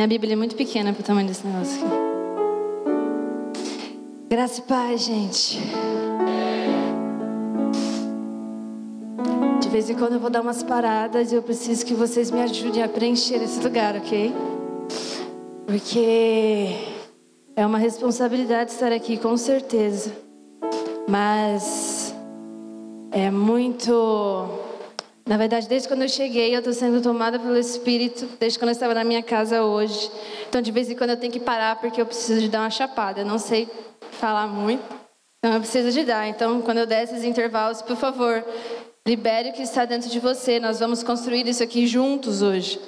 Minha Bíblia é muito pequena pro tamanho desse negócio aqui. Graça e paz, gente. De vez em quando eu vou dar umas paradas e eu preciso que vocês me ajudem a preencher esse lugar, ok? Porque é uma responsabilidade estar aqui, com certeza. Mas é muito... Na verdade, desde quando eu cheguei, eu estou sendo tomada pelo Espírito, desde quando eu estava na minha casa hoje. Então, de vez em quando eu tenho que parar porque eu preciso de dar uma chapada. Eu não sei falar muito, então eu preciso de dar. Então, quando eu der esses intervalos, por favor, libere o que está dentro de você. Nós vamos construir isso aqui juntos hoje.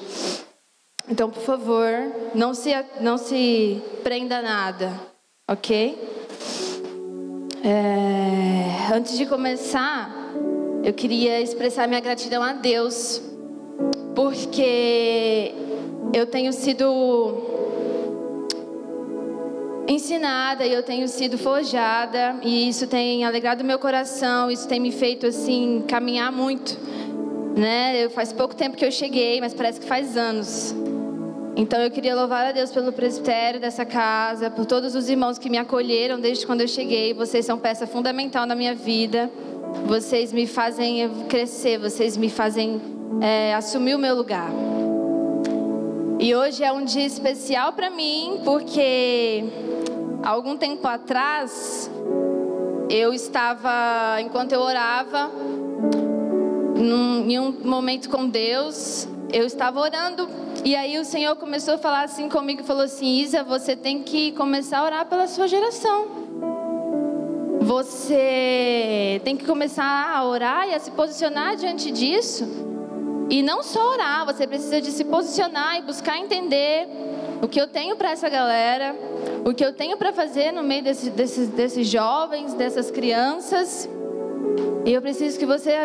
Então, por favor, não se prenda a nada, ok? Antes de começar, eu queria expressar minha gratidão a Deus, porque eu tenho sido ensinada e eu tenho sido forjada, e isso tem alegrado meu coração, isso tem me feito assim caminhar muito, né? Faz pouco tempo que eu cheguei, mas parece que faz anos. Então eu queria louvar a Deus pelo presbitério dessa casa, por todos os irmãos que me acolheram desde quando eu cheguei. Vocês são peça fundamental na minha vida. Vocês me fazem crescer, vocês me fazem assumir o meu lugar. E hoje é um dia especial para mim, porque algum tempo atrás, enquanto eu orava, em um momento com Deus, eu estava orando, e aí o Senhor começou a falar assim comigo, falou assim: Isa, você tem que começar a orar pela sua geração. Você tem que começar a orar e a se posicionar diante disso. E não só orar, você precisa de se posicionar e buscar entender o que eu tenho para essa galera, o que eu tenho para fazer no meio desses jovens, dessas crianças. E eu preciso que você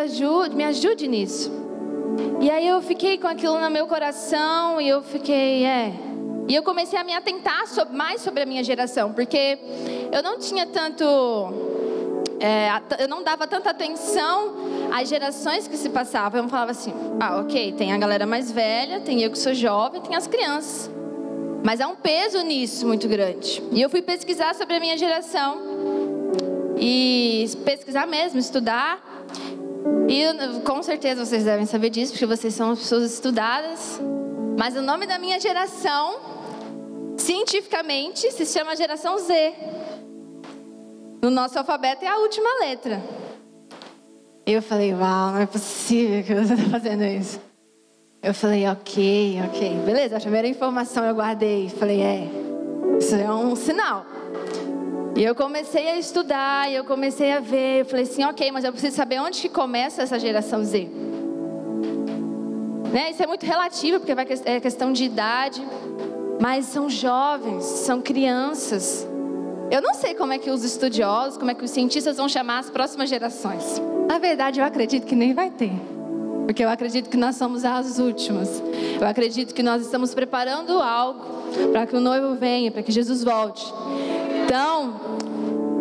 me ajude nisso. E aí eu fiquei com aquilo no meu coração e eu fiquei, E eu comecei a me atentar mais sobre a minha geração, porque eu não tinha eu não dava tanta atenção às gerações que se passavam. Eu falava assim, ok, tem a galera mais velha, tem eu que sou jovem, tem as crianças. Mas há um peso nisso muito grande. E eu fui pesquisar sobre a minha geração. E pesquisar mesmo, estudar. E com certeza vocês devem saber disso, porque vocês são pessoas estudadas. Mas o nome da minha geração, cientificamente, se chama geração Z. No nosso alfabeto é a última letra. Eu falei, uau, não é possível que você está fazendo isso. Eu falei, ok. Beleza, a primeira informação eu guardei. Falei, isso é um sinal. E eu comecei a estudar, e eu comecei a ver. Eu falei assim, ok, mas eu preciso saber onde que começa essa geração Z. Né? Isso é muito relativo, porque é questão de idade. Mas são jovens, são crianças. Eu não sei como é que os estudiosos, como é que os cientistas vão chamar as próximas gerações. Na verdade, eu acredito que nem vai ter. Porque eu acredito que nós somos as últimas. Eu acredito que nós estamos preparando algo para que o noivo venha, para que Jesus volte. Então,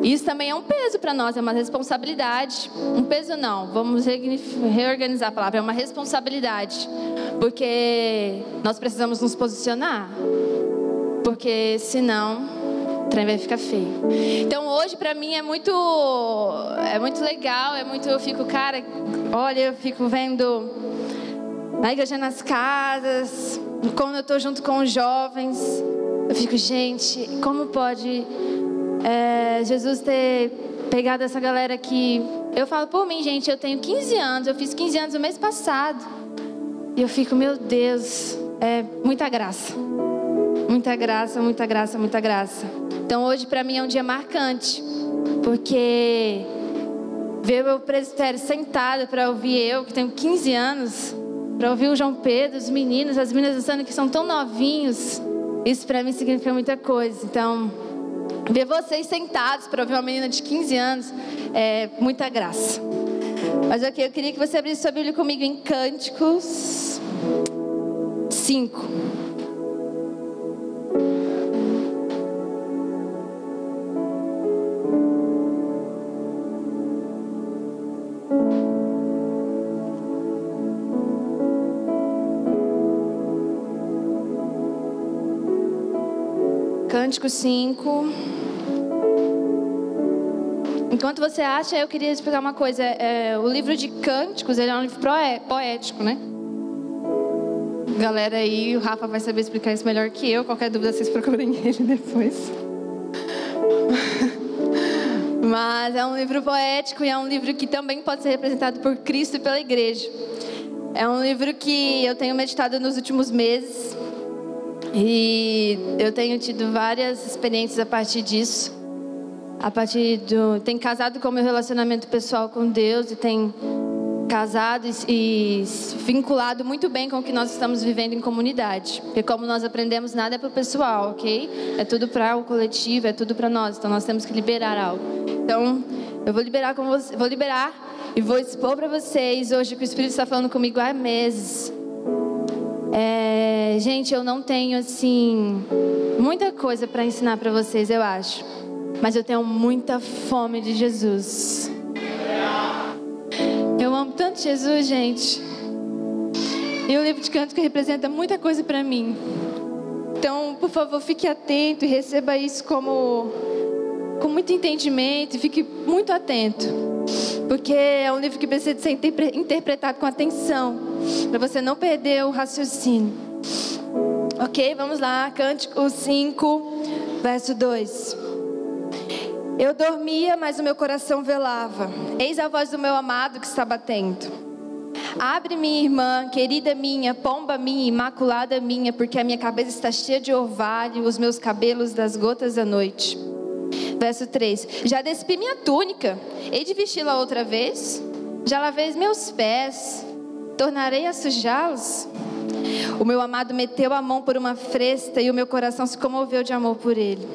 isso também é um peso para nós, é uma responsabilidade. Um peso não, vamos reorganizar a palavra, é uma responsabilidade. Porque nós precisamos nos posicionar. Porque senão o trem vai ficar feio. Então hoje para mim é muito legal, eu fico, cara, olha, eu fico vendo na igreja, nas casas, quando eu estou junto com os jovens, eu fico, gente, como pode Jesus ter pegado essa galera aqui? Eu falo por mim, gente, eu tenho 15 anos, eu fiz 15 anos no mês passado, e eu fico, meu Deus, muita graça. Muita graça, muita graça, muita graça. Então hoje para mim é um dia marcante, porque ver o meu presbitério sentado para ouvir eu, que tenho 15 anos, para ouvir o João Pedro, os meninos, as meninas dançando que são tão novinhos, isso para mim significa muita coisa. Então, ver vocês sentados para ouvir uma menina de 15 anos é muita graça. Mas ok, eu queria que você abrisse sua Bíblia comigo em Cânticos 5. Cântico 5. Enquanto você acha, eu queria explicar uma coisa. O livro de Cânticos, ele é um livro poético, né? Galera aí, o Rafa vai saber explicar isso melhor que eu. Qualquer dúvida, vocês procurem ele depois. Mas é um livro poético e é um livro que também pode ser representado por Cristo e pela igreja. É um livro que eu tenho meditado nos últimos meses. E eu tenho tido várias experiências a partir disso. Tem casado com o meu relacionamento pessoal com Deus e tem casado e vinculado muito bem com o que nós estamos vivendo em comunidade. Porque como nós aprendemos, nada é para o pessoal, ok? É tudo para o coletivo, é tudo para nós. Então nós temos que liberar algo. Então eu vou liberar e vou expor para vocês hoje que o Espírito está falando comigo há meses. Gente, eu não tenho assim muita coisa para ensinar para vocês, eu acho. Mas eu tenho muita fome de Jesus. Eu amo tanto Jesus, gente. E o livro de Cânticos representa muita coisa para mim. Então, por favor, fique atento e receba isso com muito entendimento. E fique muito atento. Porque é um livro que precisa ser interpretado com atenção. Para você não perder o raciocínio. Ok, vamos lá. Cântico 5, verso 2. Eu dormia, mas o meu coração velava. Eis a voz do meu amado que está batendo. Abre, minha irmã, querida minha, pomba minha, imaculada minha, porque a minha cabeça está cheia de orvalho, os meus cabelos das gotas da noite. Verso 3. Já despi minha túnica, hei de vesti-la outra vez? Já lavei os meus pés, tornarei a sujá-los? O meu amado meteu a mão por uma fresta e o meu coração se comoveu de amor por ele.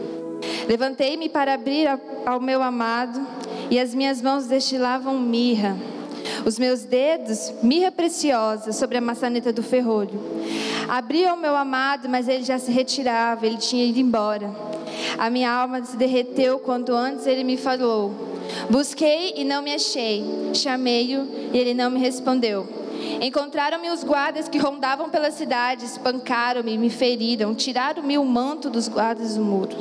Levantei-me para abrir ao meu amado e as minhas mãos destilavam mirra. Os meus dedos, mirra preciosa sobre a maçaneta do ferrolho. Abri ao meu amado, mas ele já se retirava, ele tinha ido embora. A minha alma se derreteu quando antes ele me falou. Busquei e não me achei. Chamei-o e ele não me respondeu. Encontraram-me os guardas que rondavam pela cidade, espancaram-me e me feriram, tiraram-me o manto dos guardas do muro.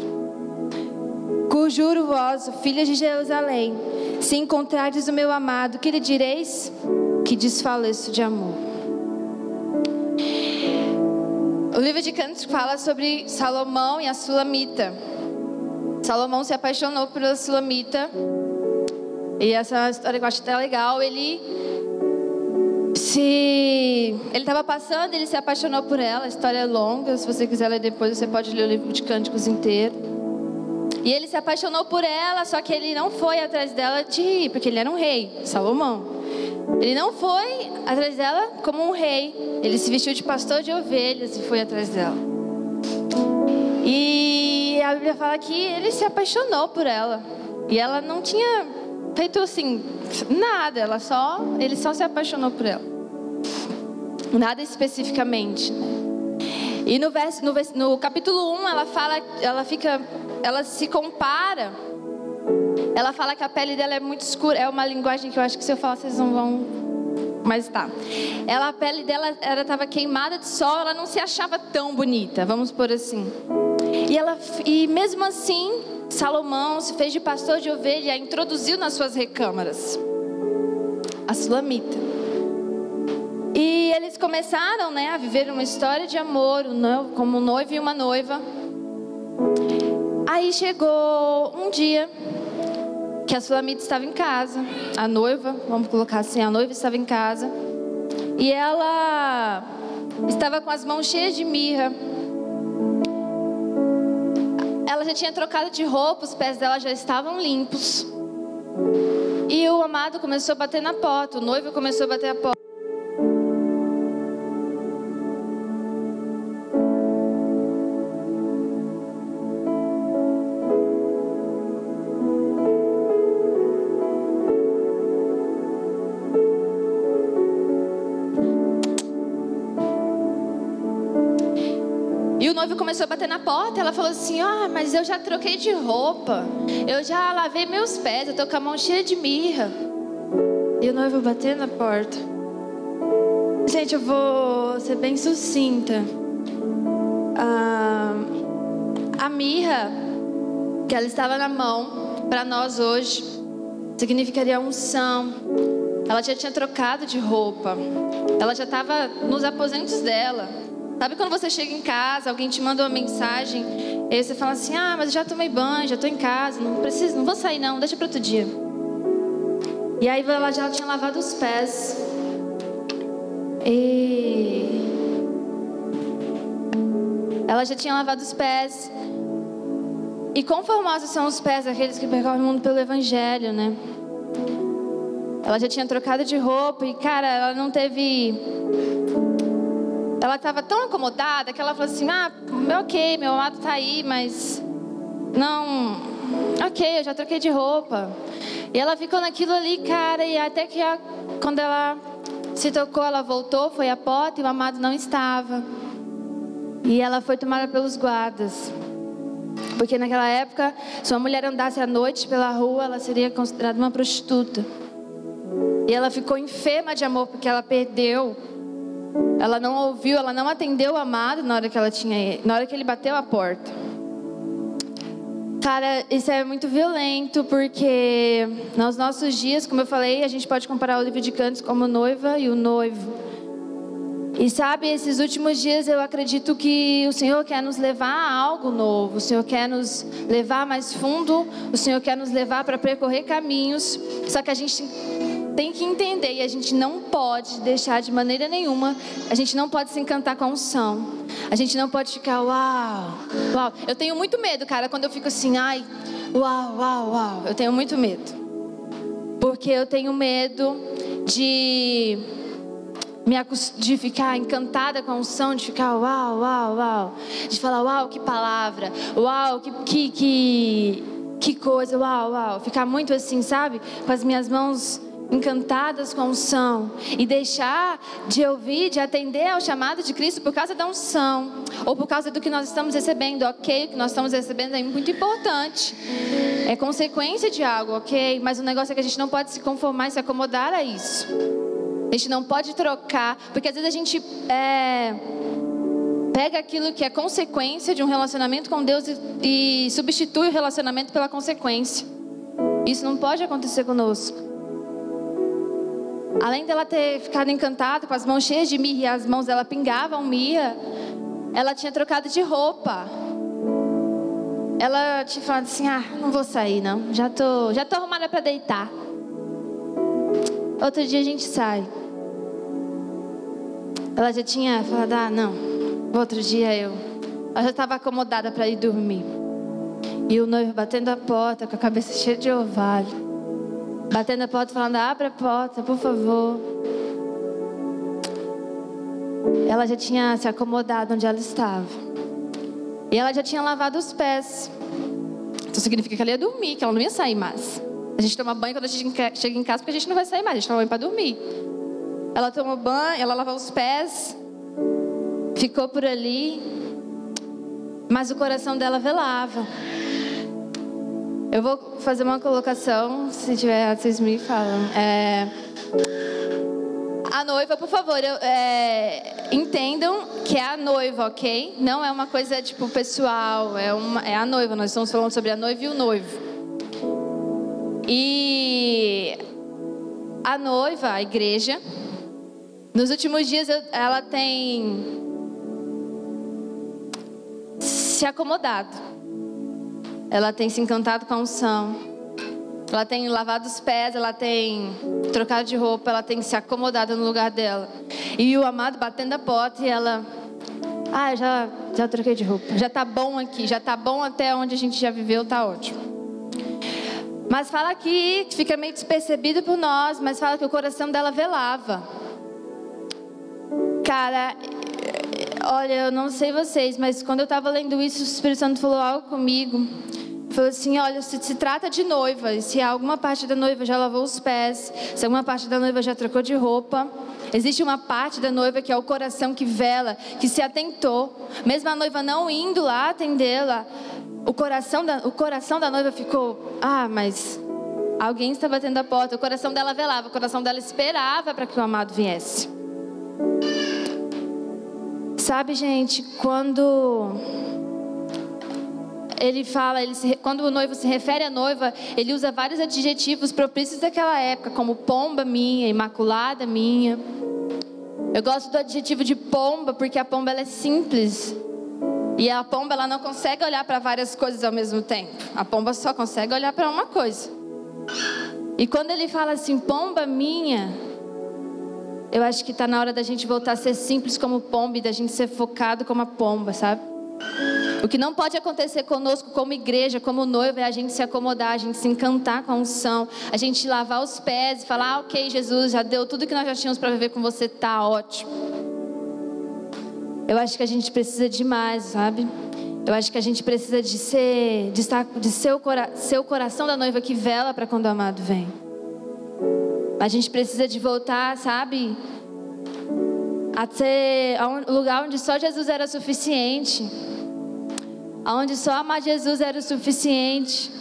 Conjuro vós, filhas de Jerusalém, se encontrardes o meu amado, que lhe direis? Que desfaleço de amor. O livro de Cânticos fala sobre Salomão e a Sulamita. Salomão se apaixonou pela Sulamita. E essa história que eu acho até legal, ele estava passando, ele se apaixonou por ela. A história é longa, se você quiser ler depois, você pode ler o livro de Cânticos inteiro. E ele se apaixonou por ela, só que ele não foi atrás dela porque ele era um rei, Salomão. Ele não foi atrás dela como um rei. Ele se vestiu de pastor de ovelhas e foi atrás dela. E a Bíblia fala que ele se apaixonou por ela. E ela não tinha feito assim, nada. Ele só se apaixonou por ela. Nada especificamente. E no capítulo 1, ela se compara. Ela fala que a pele dela é muito escura. É uma linguagem que eu acho que se eu falar vocês não vão. Mas tá. A pele dela estava queimada de sol. Ela não se achava tão bonita, vamos por assim. E mesmo assim, Salomão se fez de pastor de ovelha e a introduziu nas suas recâmaras. A Sulamita. E eles começaram, a viver uma história de amor, como um noivo e uma noiva. Aí chegou um dia que a Sulamita estava em casa. A noiva, vamos colocar assim, a noiva estava em casa. E ela estava com as mãos cheias de mirra. Ela já tinha trocado de roupa, os pés dela já estavam limpos. E o amado começou a bater na porta, o noivo começou a bater na porta. E o noivo começou a bater na porta. Ela falou assim: mas eu já troquei de roupa, eu já lavei meus pés, eu tô com a mão cheia de mirra. E o noivo batendo na porta. Gente, eu vou ser bem sucinta. A mirra que ela estava na mão, para nós hoje, significaria unção. Ela já tinha trocado de roupa. Ela já estava nos aposentos dela. Sabe quando você chega em casa, alguém te manda uma mensagem, e aí você fala assim, mas eu já tomei banho, já estou em casa, não preciso, não vou sair não, deixa para outro dia. E aí ela já tinha lavado os pés. E ela já tinha lavado os pés. E quão formosos são os pés daqueles que percorrem o mundo pelo Evangelho, né? Ela já tinha trocado de roupa e, cara, ela não teve... Ela estava tão acomodada que ela falou assim, ok, meu amado tá aí, mas... Não... Ok, eu já troquei de roupa. E ela ficou naquilo ali, cara, e até que quando ela se tocou, ela voltou, foi à porta e o amado não estava. E ela foi tomada pelos guardas. Porque naquela época, se uma mulher andasse à noite pela rua, ela seria considerada uma prostituta. E ela ficou enferma de amor porque ela perdeu. Ela não ouviu, ela não atendeu o amado na hora que ele bateu a porta. Cara, isso é muito violento porque nos nossos dias, como eu falei, a gente pode comparar o livro de Cantos como noiva e o noivo. E sabe, esses últimos dias eu acredito que o Senhor quer nos levar a algo novo. O Senhor quer nos levar mais fundo. O Senhor quer nos levar para percorrer caminhos. Só que a gente tem que entender e a gente não pode deixar de maneira nenhuma. A gente não pode se encantar com a unção. A gente não pode ficar, uau. Eu tenho muito medo, cara, quando eu fico assim, uau. Eu tenho muito medo. Porque eu tenho medo de ficar encantada com a unção, de ficar uau. De falar, uau, que palavra. Uau, que coisa, uau. Ficar muito assim, sabe? Com as minhas mãos encantadas com a unção. E deixar de ouvir, de atender ao chamado de Cristo por causa da unção. Ou por causa do que nós estamos recebendo, ok? O que nós estamos recebendo é muito importante. É consequência de algo, ok? Mas o negócio é que a gente não pode se conformar e se acomodar a isso. A gente não pode trocar, porque às vezes a gente pega aquilo que é consequência de um relacionamento com Deus e substitui o relacionamento pela consequência. Isso não pode acontecer conosco. Além dela ter ficado encantada com as mãos cheias de mirra e as mãos dela pingavam mirra, ela tinha trocado de roupa. Ela tinha falado assim, não vou sair não, já tô arrumada para deitar. Outro dia a gente sai. Ela já tinha falado, não. Outro dia ela já estava acomodada para ir dormir. E o noivo batendo a porta com a cabeça cheia de orvalho. Batendo a porta falando, abre a porta, por favor. Ela já tinha se acomodado onde ela estava. E ela já tinha lavado os pés. Então significa que ela ia dormir, que ela não ia sair mais. A gente toma banho quando a gente chega em casa, porque a gente não vai sair mais, a gente toma banho para dormir. Ela tomou banho, ela lavou os pés, ficou por ali, mas o coração dela velava. Eu vou fazer uma colocação, se tiver, vocês me falam. A noiva, por favor, entendam que é a noiva, ok? Não é uma coisa tipo pessoal, é a noiva. Nós estamos falando sobre a noiva e o noivo. E a noiva, a igreja, nos últimos dias ela tem se acomodado. Ela tem se encantado com a unção. Ela tem lavado os pés, ela tem trocado de roupa, ela tem se acomodado no lugar dela. E o amado batendo a porta e ela... eu já troquei de roupa. Já tá bom aqui, já tá bom até onde a gente já viveu, tá ótimo. Mas fala aqui, fica meio despercebido por nós, mas fala que o coração dela velava. Cara, olha, eu não sei vocês, mas quando eu estava lendo isso, o Espírito Santo falou algo comigo. Falou assim, olha, se trata de noiva, e se alguma parte da noiva já lavou os pés, se alguma parte da noiva já trocou de roupa, existe uma parte da noiva que é o coração que vela, que se atentou. Mesmo a noiva não indo lá atendê-la, o coração da noiva ficou, mas alguém está batendo a porta. O coração dela velava, o coração dela esperava para que o amado viesse. Sabe, gente, quando ele fala, quando o noivo se refere à noiva, ele usa vários adjetivos propícios daquela época, como pomba minha, imaculada minha. Eu gosto do adjetivo de pomba, porque a pomba ela é simples. E a pomba ela não consegue olhar para várias coisas ao mesmo tempo. A pomba só consegue olhar para uma coisa. E quando ele fala assim, pomba minha, eu acho que está na hora da gente voltar a ser simples como pomba e da gente ser focado como a pomba, sabe? O que não pode acontecer conosco como igreja, como noiva, é a gente se acomodar, a gente se encantar com a unção, a gente lavar os pés e falar, ok, Jesus, já deu tudo que nós já tínhamos para viver com você, tá ótimo. Eu acho que a gente precisa de mais, sabe? Eu acho que a gente precisa de ser o coração da noiva que vela para quando o amado vem. A gente precisa de voltar, sabe? A ser um lugar onde só Jesus era suficiente. Onde só amar Jesus era o suficiente.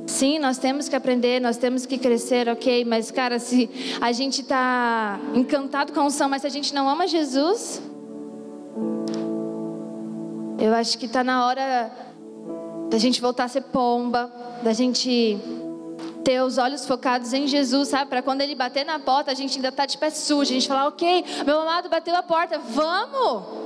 Sim, nós temos que aprender, nós temos que crescer, ok? Mas, cara, se a gente está encantado com a unção, mas se a gente não ama Jesus, eu acho que está na hora da gente voltar a ser pomba, da gente ter os olhos focados em Jesus, sabe? Para quando Ele bater na porta, a gente ainda está de pé sujo, a gente falar, ok, meu amado bateu a porta, vamos!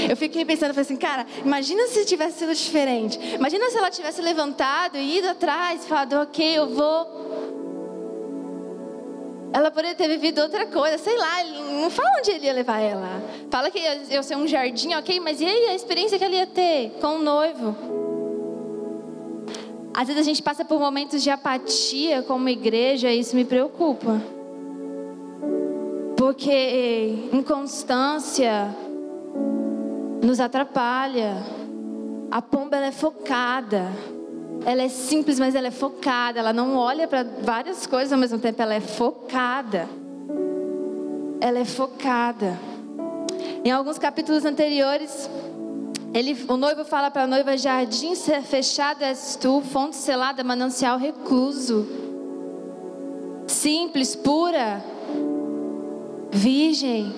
Eu fiquei pensando, falei assim, cara, imagina se tivesse sido diferente. Imagina se ela tivesse levantado e ido atrás e falado, ok, eu vou. Ela poderia ter vivido outra coisa, sei lá, não fala onde ele ia levar ela. Fala que ia ser um jardim, ok, mas e aí a experiência que ela ia ter com o noivo? Às vezes a gente passa por momentos de apatia como igreja e isso me preocupa. Porque inconstância nos atrapalha. A pomba ela é focada. Ela é simples, mas ela é focada. Ela não olha para várias coisas ao mesmo tempo. Ela é focada. Ela é focada. Em alguns capítulos anteriores, o noivo fala para a noiva: jardim fechado és tu, fonte selada, manancial recluso. Simples, pura, virgem,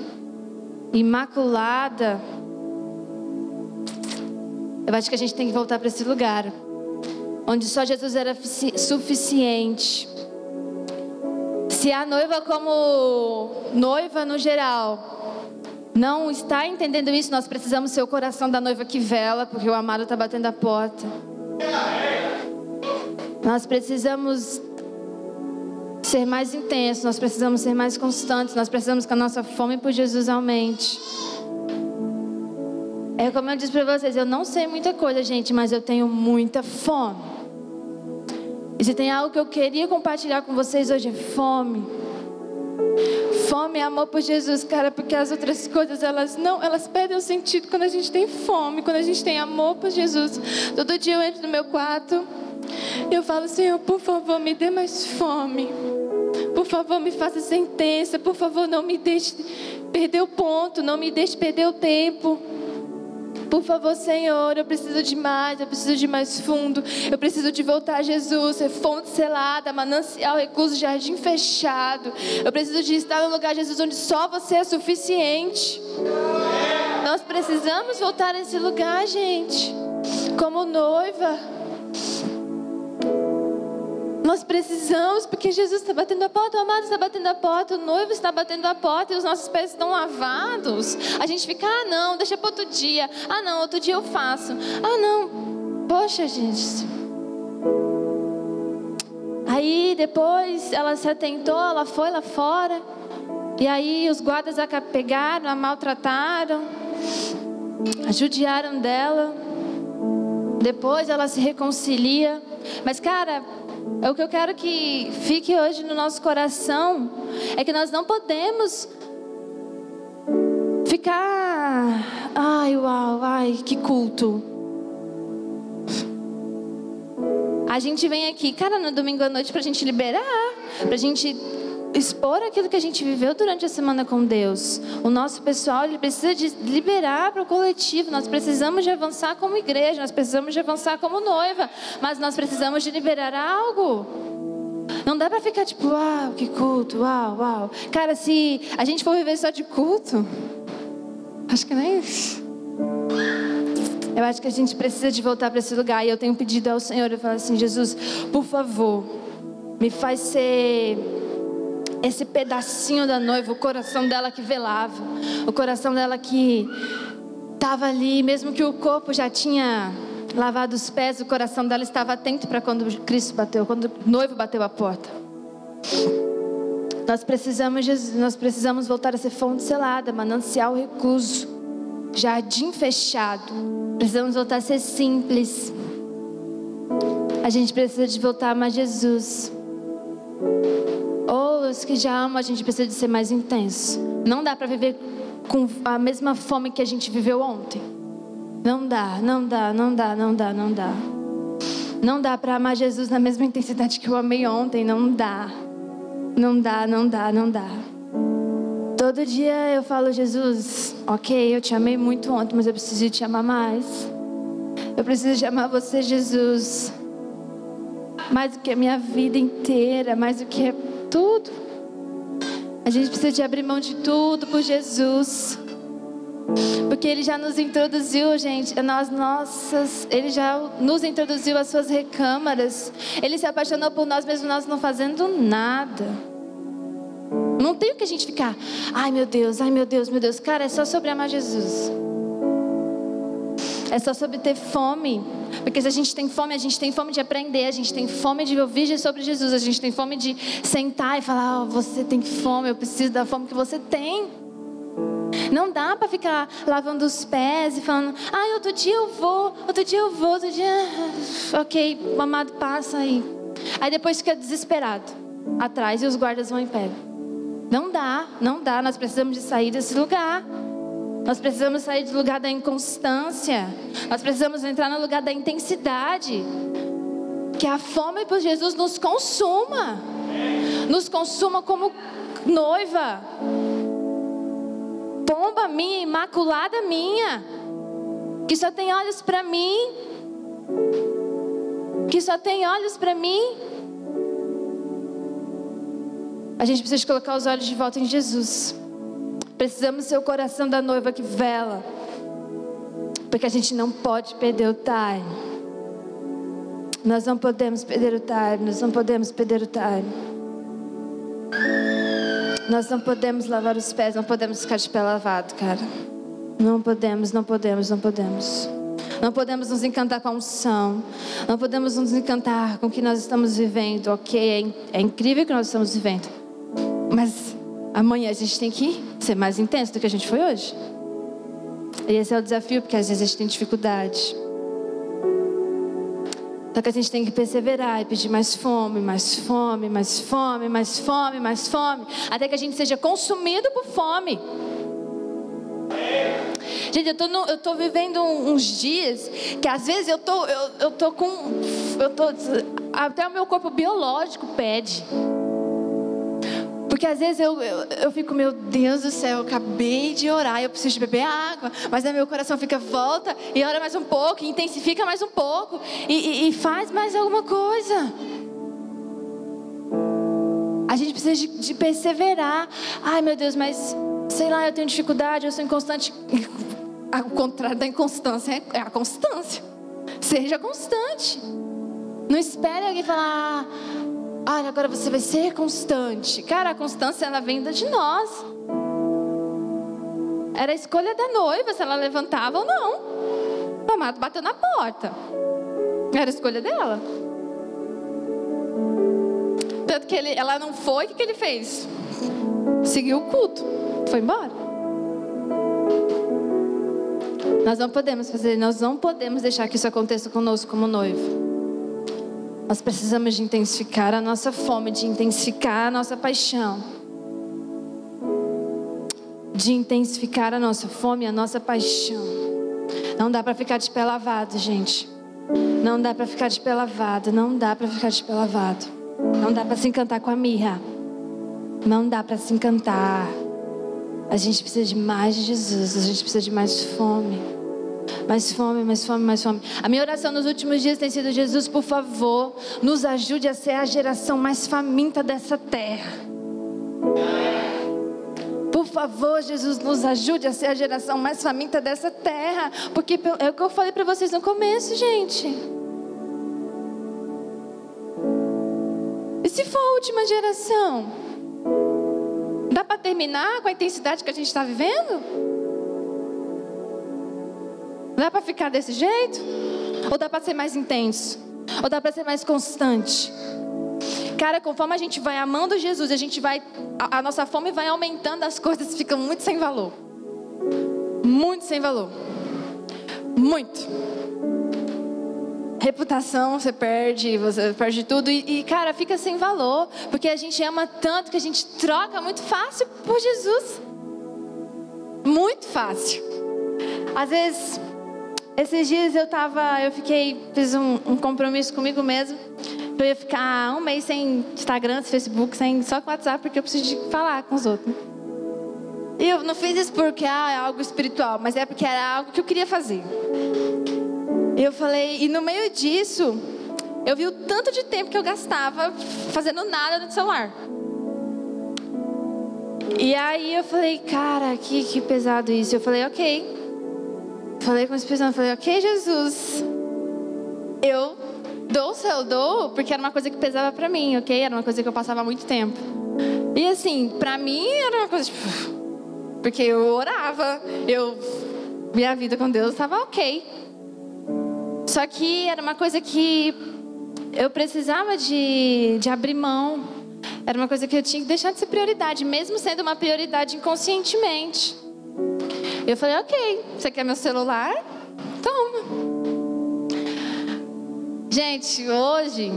imaculada. Eu acho que a gente tem que voltar para esse lugar onde só Jesus era suficiente. Se a noiva como noiva no geral não está entendendo isso, nós precisamos ser o coração da noiva que vela, porque o amado está batendo a porta. Nós precisamos ser mais intensos, nós precisamos ser mais constantes, nós precisamos que a nossa fome por Jesus aumente. É como eu disse para vocês, eu não sei muita coisa, gente, mas eu tenho muita fome. E se tem algo que eu queria compartilhar com vocês hoje é fome. Fome e amor por Jesus, cara, porque as outras coisas, elas perdem o sentido quando a gente tem fome, quando a gente tem amor por Jesus. Todo dia eu entro no meu quarto e eu falo, Senhor, por favor, me dê mais fome. Por favor, me faça ser intensa. Por favor, não me deixe perder o ponto, não me deixe perder o tempo. Por favor, Senhor, eu preciso de mais fundo. Eu preciso de voltar a Jesus, ser fonte selada, manancial, recluso, jardim fechado. Eu preciso de estar no lugar, Jesus, onde só você é suficiente. Nós precisamos voltar a esse lugar, gente. Como noiva. Nós precisamos, porque Jesus está batendo a porta, o amado está batendo a porta, o noivo está batendo a porta e os nossos pés estão lavados. A gente fica, não, deixa para outro dia. Não, outro dia eu faço. Não, poxa, gente. Aí depois ela se atentou, ela foi lá fora. E aí os guardas a pegaram, a maltrataram, a judiaram dela. Depois ela se reconcilia. Mas, cara, o que eu quero que fique hoje no nosso coração é que nós não podemos ficar, que culto. A gente vem aqui, cara, no domingo à noite pra gente liberar, pra gente expor aquilo que a gente viveu durante a semana com Deus. O nosso pessoal, ele precisa de liberar para o coletivo. Nós precisamos de avançar como igreja, nós precisamos de avançar como noiva, mas nós precisamos de liberar algo. Não dá para ficar tipo, que culto, uau. Cara, se a gente for viver só de culto, acho que nem Eu acho que a gente precisa de voltar para esse lugar. E eu tenho pedido ao Senhor, eu falo assim: Jesus, por favor, me faz ser esse pedacinho da noiva, o coração dela que velava, o coração dela que estava ali, mesmo que o corpo já tinha lavado os pés, o coração dela estava atento para quando Cristo bateu, quando o noivo bateu a porta. Nós precisamos voltar a ser fonte selada, manancial recluso, jardim fechado. Precisamos voltar a ser simples. A gente precisa de voltar a amar Jesus. Ou os que já amam, a gente precisa de ser mais intenso. Não dá para viver com a mesma fome que a gente viveu ontem. Não dá. Não dá para amar Jesus na mesma intensidade que eu amei ontem. Não dá. Todo dia eu falo: Jesus, ok, eu te amei muito ontem, mas eu preciso te amar mais. Eu preciso de amar você, Jesus, mais do que a minha vida inteira, mais do que tudo. A gente precisa de abrir mão de tudo por Jesus, porque Ele já nos introduziu, gente, Ele já nos introduziu às suas recâmaras. Ele se apaixonou por nós mesmo nós não fazendo nada. Não tem o que a gente ficar: ai meu Deus. Cara, é só sobre amar Jesus. É só sobre ter fome. Porque se a gente tem fome de aprender. A gente tem fome de ouvir sobre Jesus. A gente tem fome de sentar e falar: você tem fome, eu preciso da fome que você tem. Não dá para ficar lavando os pés e falando: outro dia eu vou. Ok, o amado passa aí. Aí depois fica desesperado atrás e os guardas vão em pé. Não dá. Nós precisamos de sair desse lugar. Nós precisamos sair do lugar da inconstância. Nós precisamos entrar no lugar da intensidade. Que a fome por Jesus nos consuma. Nos consuma como noiva. Pomba minha, imaculada minha. Que só tem olhos para mim. A gente precisa de colocar os olhos de volta em Jesus. Precisamos ser o coração da noiva que vela. Porque a gente não pode perder o time. Nós não podemos perder o time. Nós não podemos lavar os pés. Não podemos ficar de pé lavado, cara. Não podemos. Não podemos nos encantar com a unção. Não podemos nos encantar com o que nós estamos vivendo. Ok, é incrível o que nós estamos vivendo. Mas amanhã a gente tem que ser mais intenso do que a gente foi hoje. E esse é o desafio, porque às vezes a gente tem dificuldade. Só que a gente tem que perseverar e pedir mais fome. Até que a gente seja consumido por fome. Gente, eu tô vivendo uns dias que às vezes até o meu corpo biológico pede. Porque às vezes eu fico: meu Deus do céu, eu acabei de orar, eu preciso de beber água. Mas aí meu coração fica: volta e ora mais um pouco, e intensifica mais um pouco, e faz mais alguma coisa. A gente precisa de perseverar. Ai meu Deus, mas sei lá, eu tenho dificuldade, eu sou inconstante. O contrário da inconstância é a constância. Seja constante. Não espere alguém falar: olha, agora você vai ser constante. Cara, a constância, ela vem de nós. Era a escolha da noiva, se ela levantava ou não. O amado bateu na porta. Era a escolha dela. Tanto que ela não foi, o que ele fez? Seguiu o culto. Foi embora. Nós não podemos deixar que isso aconteça conosco como noivo. Nós precisamos de intensificar a nossa fome, de intensificar a nossa paixão. De intensificar a nossa fome e a nossa paixão. Não dá para ficar de pé lavado, gente. Não dá para ficar de pé lavado. Não dá para se encantar com a mirra. Não dá para se encantar. A gente precisa de mais de Jesus. A gente precisa de mais fome. Mais fome. A minha oração nos últimos dias tem sido: Jesus, por favor, nos ajude a ser a geração mais faminta dessa terra. Por favor, Jesus, nos ajude a ser a geração mais faminta dessa terra. Porque é o que eu falei para vocês no começo, gente. E se for a última geração? Dá para terminar com a intensidade que a gente está vivendo? Dá para ficar desse jeito? Ou dá para ser mais intenso? Ou dá para ser mais constante? Cara, conforme a gente vai amando Jesus, a nossa fome vai aumentando, as coisas ficam muito sem valor. Muito sem valor. Muito. Reputação você perde tudo e cara, fica sem valor. Porque a gente ama tanto que a gente troca muito fácil por Jesus. Muito fácil. Às vezes, esses dias fiz um compromisso comigo mesmo. Eu ia ficar um mês sem Instagram, Facebook, só com WhatsApp, porque eu preciso de falar com os outros. E eu não fiz isso porque é algo espiritual, mas é porque era algo que eu queria fazer. Eu falei, e no meio disso, eu vi o tanto de tempo que eu gastava fazendo nada no celular. E aí eu falei, cara, que pesado isso. Eu falei, ok. Falei com o Espírito Santo, falei, ok, Jesus. Eu dou, porque era uma coisa que pesava pra mim, ok? Era uma coisa que eu passava muito tempo. E assim, pra mim era uma coisa tipo... Porque eu orava, minha vida com Deus estava ok. Só que era uma coisa que eu precisava de abrir mão. Era uma coisa que eu tinha que deixar de ser prioridade, mesmo sendo uma prioridade inconscientemente. Eu falei, ok, você quer meu celular? Toma. Gente, hoje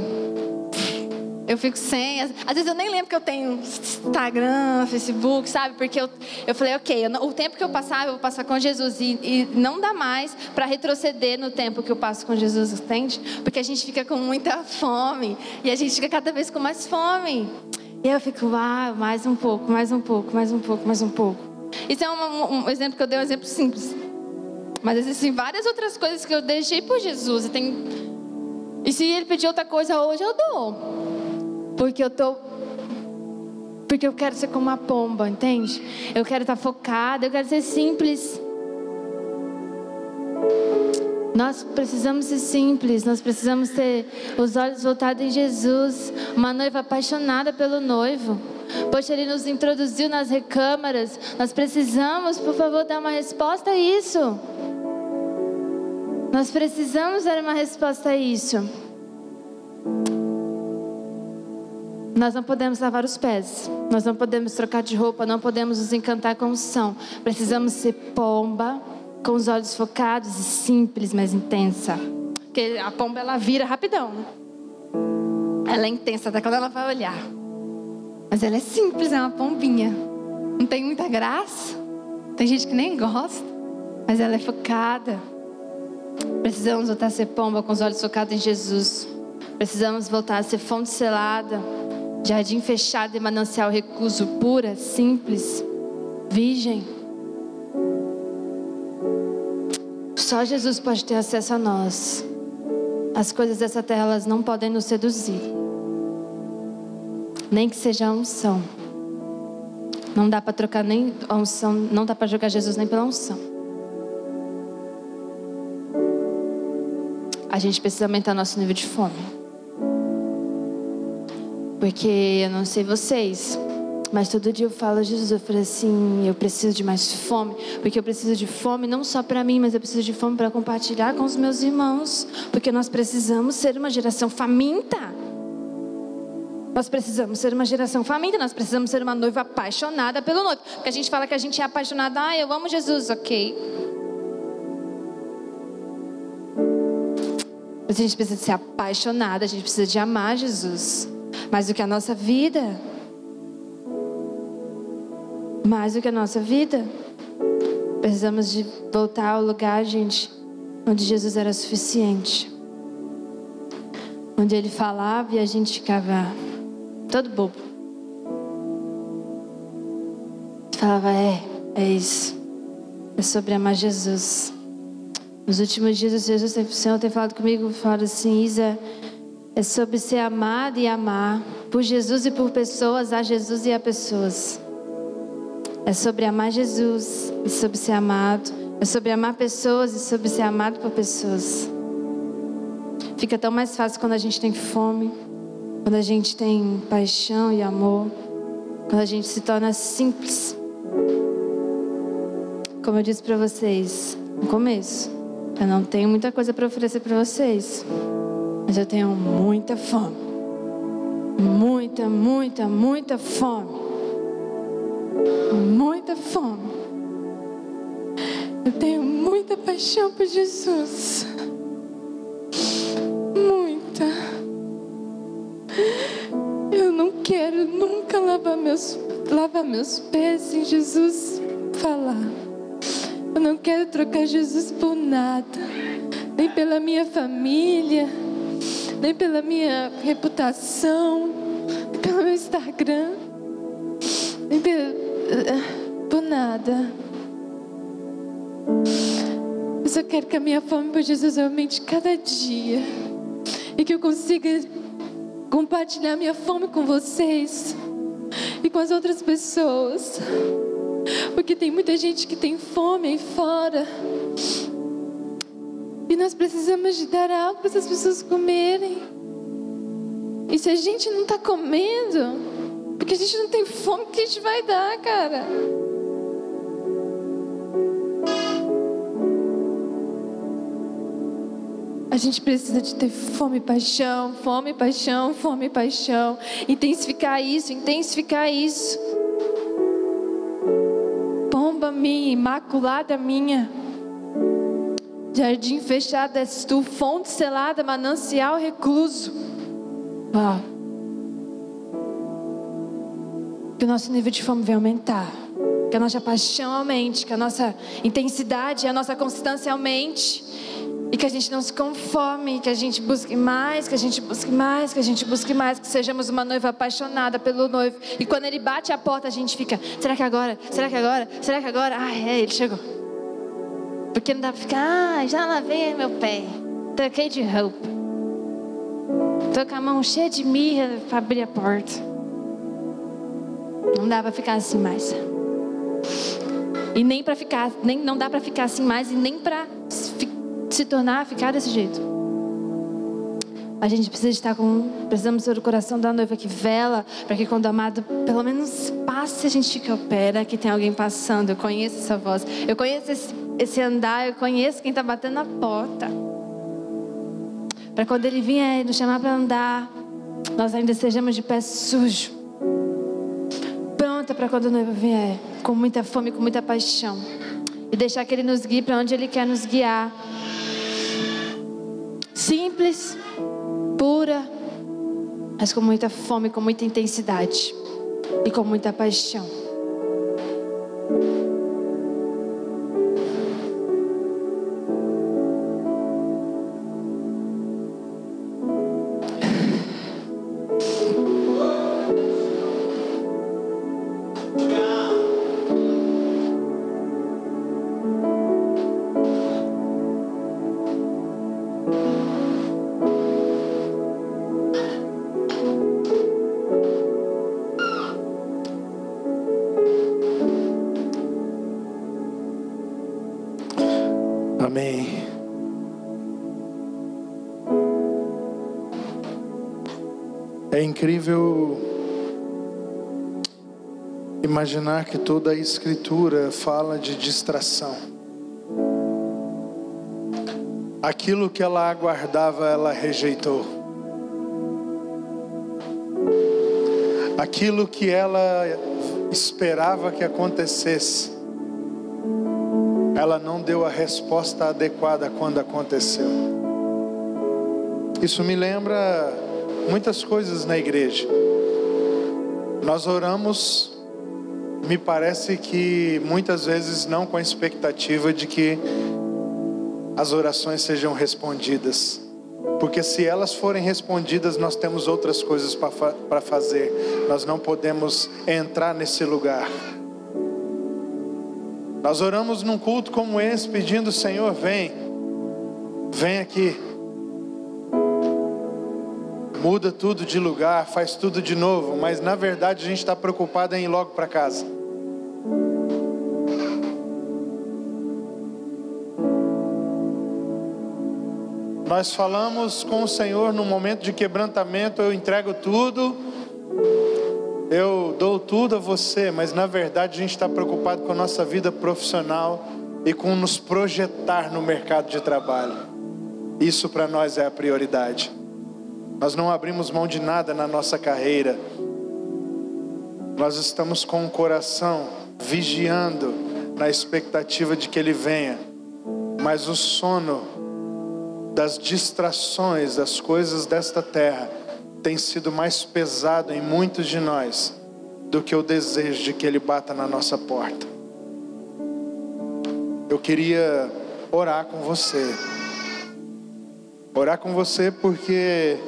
eu fico sem. Às vezes eu nem lembro que eu tenho Instagram, Facebook, sabe? Porque eu falei, ok, o tempo que eu passava, eu vou passar com Jesus. E não dá mais para retroceder no tempo que eu passo com Jesus, entende? Porque a gente fica com muita fome. E a gente fica cada vez com mais fome. E aí eu fico, mais um pouco, mais um pouco, mais um pouco, mais um pouco. Isso é um exemplo que eu dei, um exemplo simples. Mas existem várias outras coisas que eu deixei por Jesus. E se ele pedir outra coisa hoje, eu dou. Porque eu quero ser como uma pomba, entende? Eu quero estar focada, eu quero ser simples. Nós precisamos ser simples, nós precisamos ter os olhos voltados em Jesus. Uma noiva apaixonada pelo noivo. Poxa, ele nos introduziu nas recâmaras. Nós precisamos, por favor, dar uma resposta a isso. Nós precisamos dar uma resposta a isso. Nós não podemos lavar os pés. Nós não podemos trocar de roupa. Não podemos nos encantar com unção. Precisamos ser pomba, com os olhos focados e simples, mas intensa. Porque a pomba, ela vira rapidão. Ela é intensa até quando ela vai olhar. Mas ela é simples, é uma pombinha. Não tem muita graça. Tem gente que nem gosta. Mas ela é focada. Precisamos voltar a ser pomba com os olhos focados em Jesus. Precisamos voltar a ser fonte selada, jardim fechado e manancial recuso, pura, simples, virgem. Só Jesus pode ter acesso a nós. As coisas dessa terra, elas não podem nos seduzir. Nem que seja a unção. Não dá para trocar nem a unção, não dá para jogar Jesus nem pela unção. A gente precisa aumentar nosso nível de fome. Porque eu não sei vocês, mas todo dia eu falo a Jesus, eu falei assim, eu preciso de mais fome. Porque eu preciso de fome não só para mim, mas eu preciso de fome para compartilhar com os meus irmãos. Porque nós precisamos ser uma geração faminta. Nós precisamos ser uma geração faminta. Nós precisamos ser uma noiva apaixonada pelo noivo. Porque a gente fala que a gente é apaixonada. Eu amo Jesus, ok. Mas a gente precisa ser apaixonada. A gente precisa de amar Jesus. Mais do que a nossa vida. Mais do que a nossa vida. Precisamos de voltar ao lugar, gente, onde Jesus era suficiente. Onde Ele falava e a gente ficava todo bobo. Falava, é isso. É sobre amar Jesus. Nos últimos dias o Senhor tem falado comigo, falado assim, Isa, é sobre ser amado e amar. Por Jesus e por pessoas, a Jesus e a pessoas. É sobre amar Jesus e sobre ser amado. É sobre amar pessoas e sobre ser amado por pessoas. Fica tão mais fácil quando a gente tem fome, quando a gente tem paixão e amor, quando a gente se torna simples. Como eu disse para vocês no começo, eu não tenho muita coisa para oferecer para vocês, mas eu tenho muita fome. Muita, muita, muita fome. Muita fome. Eu tenho muita paixão por Jesus. Muita. Eu não quero nunca lavar meus pés sem Jesus falar. Eu não quero trocar Jesus por nada. Nem pela minha família, nem pela minha reputação, nem pelo meu Instagram, nem por nada. Eu só quero que a minha fome por Jesus aumente cada dia. E que eu consiga compartilhar minha fome com vocês e com as outras pessoas. Porque tem muita gente que tem fome aí fora. E nós precisamos de dar algo para essas pessoas comerem. E se a gente não está comendo, porque a gente não tem fome, o que a gente vai dar, cara? A gente precisa de ter fome e paixão, fome e paixão, fome e paixão. Intensificar isso, intensificar isso. Pomba minha, imaculada minha. Jardim fechado és tu, fonte selada, manancial recluso. Uau. Que o nosso nível de fome venha aumentar. Que a nossa paixão aumente, que a nossa intensidade, a nossa constância aumente. E que a gente não se conforme, que a gente busque mais, que a gente busque mais, que a gente busque mais, que sejamos uma noiva apaixonada pelo noivo. E quando ele bate a porta, a gente fica, será que agora? Será que agora? Será que agora? Ah, ele chegou. Porque não dá pra ficar, já lavei meu pé, troquei de roupa, tô com a mão cheia de mirra para abrir a porta. Não dá pra ficar assim mais. E nem para ficar, não dá pra ficar assim mais, e nem pra ficar desse jeito. A gente precisa estar precisamos ser o coração da noiva que vela, para que quando o amado pelo menos passe, a gente fica, opera, que tem alguém passando. Eu conheço essa voz, eu conheço esse andar, eu conheço quem está batendo na porta. Para quando ele vier nos chamar para andar, nós ainda estejamos de pé sujo, pronta para quando o noivo vier, com muita fome, com muita paixão, e deixar que ele nos guie para onde ele quer nos guiar. Simples, pura, mas com muita fome, com muita intensidade e com muita paixão. Amém. É incrível imaginar que toda a Escritura fala de distração. Aquilo que ela aguardava, ela rejeitou. Aquilo que ela esperava que acontecesse, ela não deu a resposta adequada quando aconteceu. Isso me lembra muitas coisas na igreja. Nós oramos, me parece que muitas vezes não com a expectativa de que as orações sejam respondidas. Porque se elas forem respondidas, nós temos outras coisas para fazer. Nós não podemos entrar nesse lugar. Nós oramos num culto como esse, pedindo, Senhor, vem aqui. Muda tudo de lugar, faz tudo de novo. Mas na verdade a gente está preocupado em ir logo para casa. Nós falamos com o Senhor no momento de quebrantamento, eu entrego tudo, eu dou tudo a você, mas na verdade a gente está preocupado com a nossa vida profissional e com nos projetar no mercado de trabalho. Isso para nós é a prioridade. Nós não abrimos mão de nada na nossa carreira. Nós estamos com o coração vigiando na expectativa de que Ele venha. Mas o sono das distrações, das coisas desta terra, tem sido mais pesado em muitos de nós do que o desejo de que Ele bata na nossa porta. Eu queria orar com você. Orar com você porque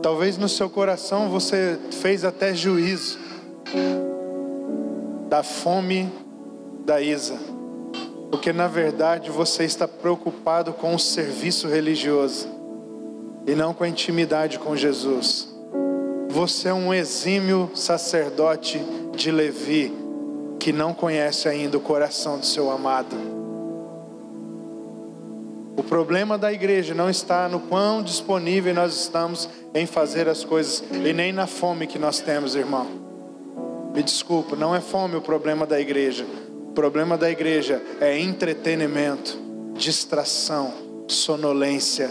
talvez no seu coração você fez até juízo da fome da Isa, porque na verdade você está preocupado com o serviço religioso e não com a intimidade com Jesus. Você é um exímio sacerdote de Levi que não conhece ainda o coração do seu amado. O problema da igreja não está no quão disponível nós estamos em fazer as coisas e nem na fome que nós temos, irmão. Me desculpa, não é fome o problema da igreja. O problema da igreja é entretenimento, distração, sonolência.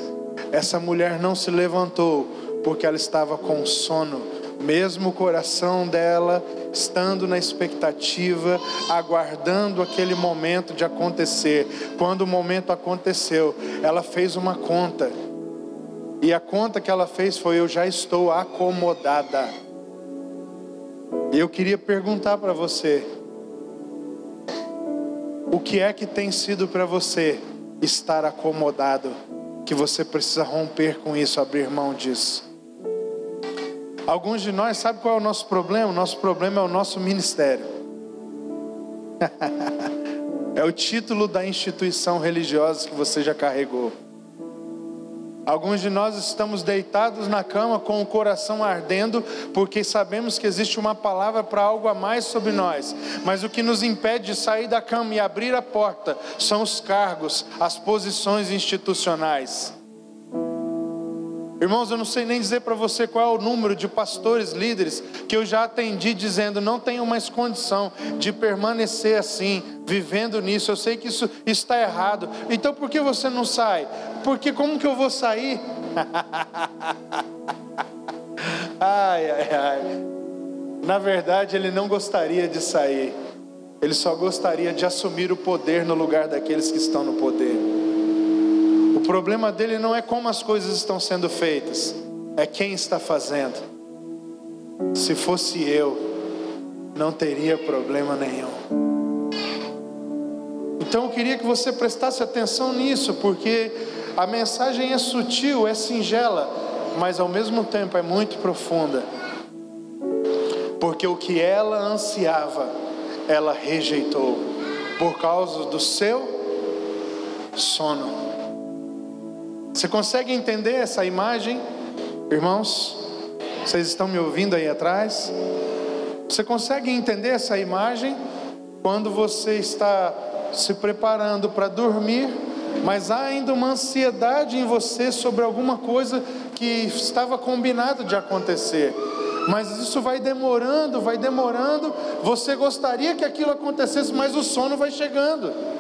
Essa mulher não se levantou porque ela estava com sono, mesmo o coração dela estando na expectativa, aguardando aquele momento de acontecer. Quando o momento aconteceu, ela fez uma conta, e a conta que ela fez foi: eu já estou acomodada. E eu queria perguntar para você, o que é que tem sido para você estar acomodado, que você precisa romper com isso, abrir mão disso? Alguns de nós, sabe qual é o nosso problema? O nosso problema é o nosso ministério. É o título da instituição religiosa que você já carregou. Alguns de nós estamos deitados na cama com o coração ardendo, porque sabemos que existe uma palavra para algo a mais sobre nós. Mas o que nos impede de sair da cama e abrir a porta são os cargos, as posições institucionais. Irmãos, eu não sei nem dizer para você qual é o número de pastores, líderes que eu já atendi dizendo: não tenho mais condição de permanecer assim, vivendo nisso. Eu sei que isso está errado. Então por que você não sai? Porque como que eu vou sair? Ai. Na verdade ele não gostaria de sair. Ele só gostaria de assumir o poder no lugar daqueles que estão no poder. O problema dele não é como as coisas estão sendo feitas, é quem está fazendo. Se fosse eu, não teria problema nenhum. Então eu queria que você prestasse atenção nisso, porque a mensagem é sutil, é singela, mas ao mesmo tempo é muito profunda. Porque o que ela ansiava, ela rejeitou, por causa do seu sono. Você consegue entender essa imagem, irmãos? Vocês estão me ouvindo aí atrás? Você consegue entender essa imagem? Quando você está se preparando para dormir, mas há ainda uma ansiedade em você sobre alguma coisa que estava combinado de acontecer. Mas isso vai demorando. Você gostaria que aquilo acontecesse, mas o sono vai chegando.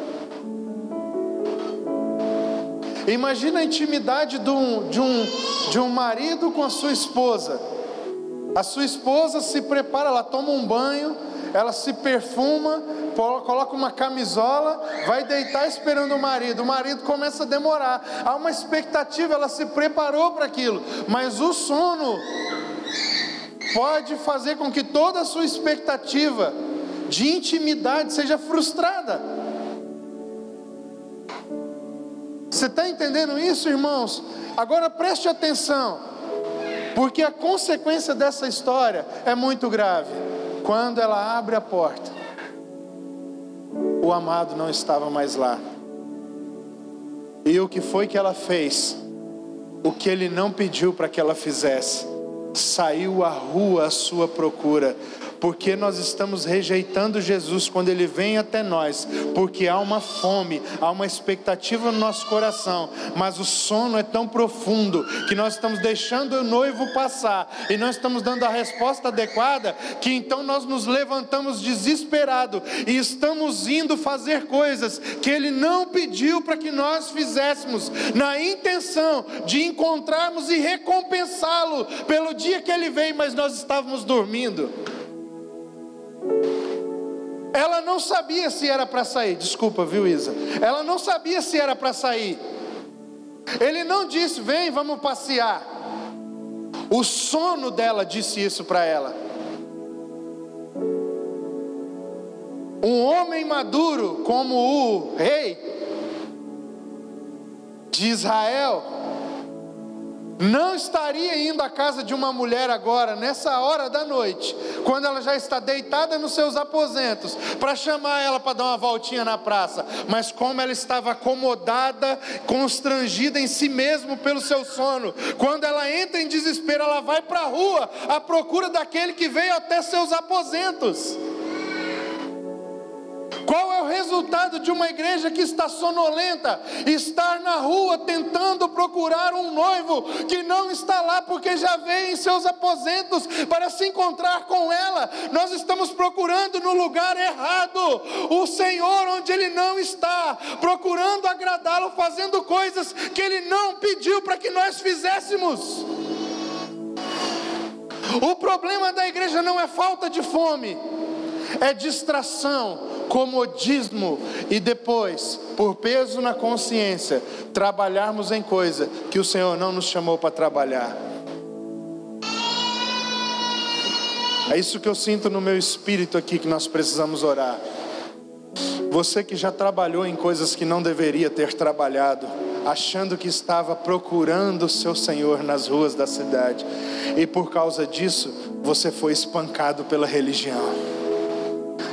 Imagina a intimidade de um marido com a sua esposa. A sua esposa se prepara, ela toma um banho, ela se perfuma, coloca uma camisola, vai deitar esperando o marido começa a demorar, há uma expectativa, ela se preparou para aquilo, mas o sono pode fazer com que toda a sua expectativa de intimidade seja frustrada. Você está entendendo isso, irmãos? Agora preste atenção, porque a consequência dessa história é muito grave. Quando ela abre a porta, o amado não estava mais lá. E o que foi que ela fez? O que ele não pediu para que ela fizesse. Saiu à rua à sua procura. porque nós estamos rejeitando Jesus quando Ele vem até nós, porque há uma fome, há uma expectativa no nosso coração, mas o sono é tão profundo, que nós estamos deixando o noivo passar, e não estamos dando a resposta adequada, que então nós nos levantamos desesperados, e estamos indo fazer coisas que Ele não pediu para que nós fizéssemos, na intenção de encontrarmos e recompensá-lo, pelo dia que Ele veio, mas nós estávamos dormindo. Ela não sabia se era para sair. Desculpa, viu, Isa? Ela não sabia se era para sair. Ele não disse, vem, vamos passear. O sono dela disse isso para ela. Um homem maduro como o rei de Israel não estaria indo à casa de uma mulher agora, nessa hora da noite, quando ela já está deitada nos seus aposentos, para chamar ela para dar uma voltinha na praça. Mas como ela estava acomodada, constrangida em si mesma pelo seu sono, quando ela entra em desespero, ela vai para a rua à procura daquele que veio até seus aposentos. Qual é o resultado de uma igreja que está sonolenta? Estar na rua tentando procurar um noivo que não está lá porque já veio em seus aposentos para se encontrar com ela. Nós estamos procurando no lugar errado o Senhor onde Ele não está, procurando agradá-lo, fazendo coisas que Ele não pediu para que nós fizéssemos. O problema da igreja não é falta de fome, é distração, comodismo, e depois, por peso na consciência, trabalharmos em coisa que o Senhor não nos chamou para trabalhar. É isso que eu sinto no meu espírito aqui, que nós precisamos orar. Você que já trabalhou em coisas que não deveria ter trabalhado, achando que estava procurando o seu Senhor nas ruas da cidade, e por causa disso, você foi espancado pela religião.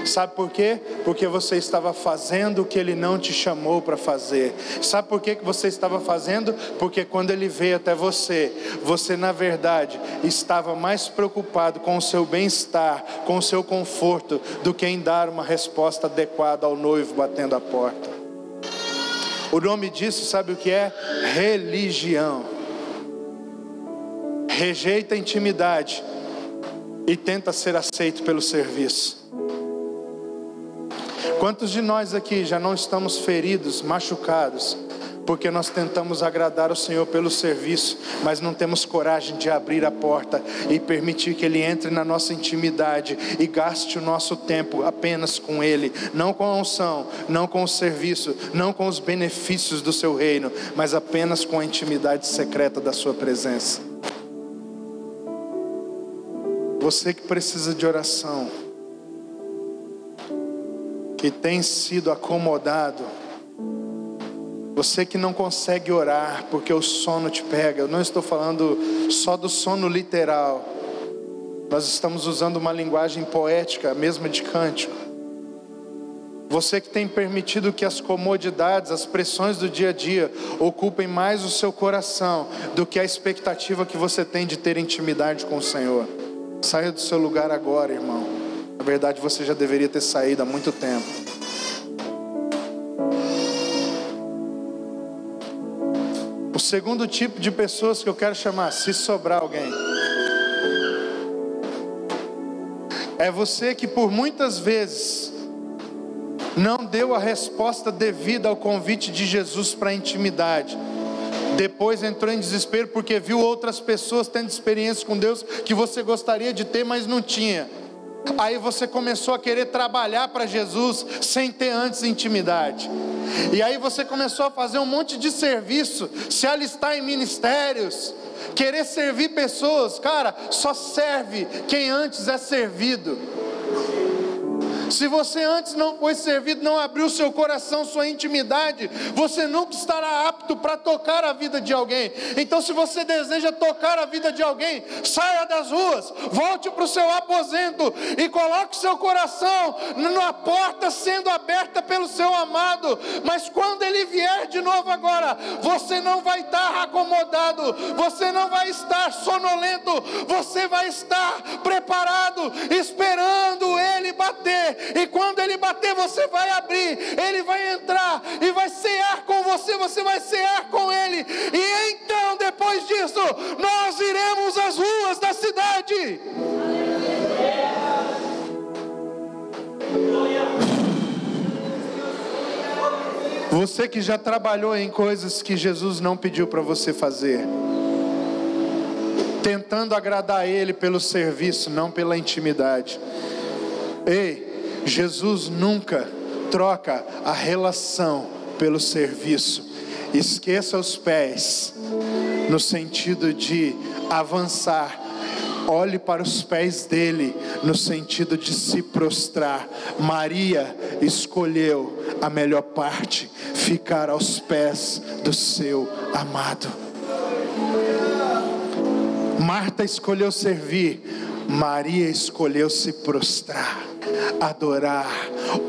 Sabe por quê? Porque você estava fazendo o que Ele não te chamou para fazer. Sabe por que você estava fazendo? Porque quando Ele veio até você, você na verdade estava mais preocupado com o seu bem-estar, com o seu conforto, do que em dar uma resposta adequada ao noivo batendo a porta. O nome disso, sabe o que é? Religião. Rejeita a intimidade e tenta ser aceito pelo serviço. Quantos de nós aqui já não estamos feridos, machucados, porque nós tentamos agradar o Senhor pelo serviço, mas não temos coragem de abrir a porta e permitir que Ele entre na nossa intimidade e gaste o nosso tempo apenas com Ele, não com a unção, não com o serviço, não com os benefícios do seu reino, mas apenas com a intimidade secreta da sua presença. Você que precisa de oração, que tem sido acomodado, você que não consegue orar porque o sono te pega. Eu não estou falando só do sono literal, nós estamos usando uma linguagem poética, a mesma de cântico. Você que tem permitido que as comodidades, as pressões do dia a dia ocupem mais o seu coração do que a expectativa que você tem de ter intimidade com o Senhor. Saia do seu lugar agora, irmão. Na verdade, você já deveria ter saído há muito tempo. O segundo tipo de pessoas que eu quero chamar, se sobrar alguém, é você que por muitas vezes não deu a resposta devida ao convite de Jesus para a intimidade. Depois entrou em desespero porque viu outras pessoas tendo experiência com Deus que você gostaria de ter, mas não tinha. Aí você começou a querer trabalhar para Jesus sem ter antes intimidade. E aí você começou a fazer um monte de serviço, se alistar em ministérios, querer servir pessoas. Cara, só serve quem antes é servido. Se você antes não foi servido, não abriu seu coração, sua intimidade, você nunca estará apto para tocar a vida de alguém. Então, se você deseja tocar a vida de alguém, saia das ruas, volte para o seu aposento e coloque seu coração na porta sendo aberta pelo seu amado. Mas quando ele vier de novo agora, você não vai estar acomodado, você não vai estar sonolento, você vai estar preparado, esperando ele bater. E quando ele bater, você vai abrir, ele vai entrar e vai cear com você, você vai cear com ele. E então, depois disso, nós iremos às ruas da cidade. Você que já trabalhou em coisas que Jesus não pediu para você fazer, tentando agradar a Ele pelo serviço, não pela intimidade. Ei, Jesus nunca troca a relação pelo serviço. Esqueça os pés, no sentido de avançar. Olhe para os pés dele, no sentido de se prostrar. Maria escolheu a melhor parte, ficar aos pés do seu amado. Marta escolheu servir, Maria escolheu se prostrar, adorar,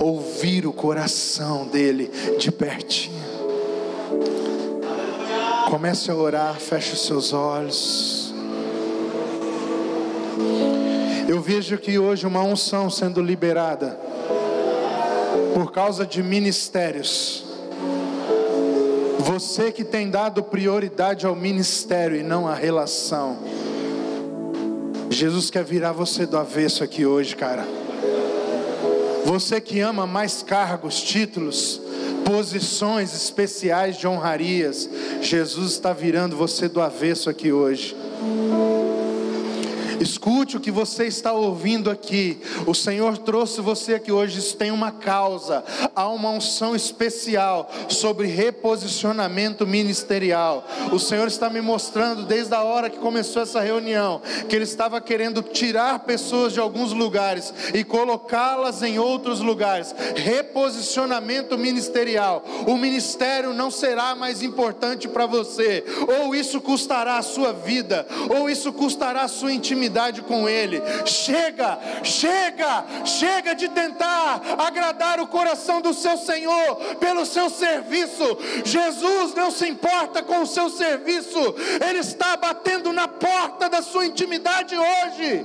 ouvir o coração dele de pertinho. Comece a orar, feche os seus olhos. Eu vejo aqui hoje uma unção sendo liberada por causa de ministérios. Você que tem dado prioridade ao ministério e não à relação, Jesus quer virar você do avesso aqui hoje, cara. Você que ama mais cargos, títulos, posições especiais de honrarias, Jesus está virando você do avesso aqui hoje. Escute o que você está ouvindo aqui. O Senhor trouxe você aqui hoje. Isso tem uma causa. Há uma unção especial sobre reposicionamento ministerial. O Senhor está me mostrando desde a hora que começou essa reunião que Ele estava querendo tirar pessoas de alguns lugares e colocá-las em outros lugares. Reposicionamento ministerial. O ministério não será mais importante para você. Ou isso custará a sua vida, ou isso custará a sua intimidade com Ele. Chega de tentar agradar o coração do seu Senhor pelo seu serviço. Jesus não se importa com o seu serviço. Ele está batendo na porta da sua intimidade hoje.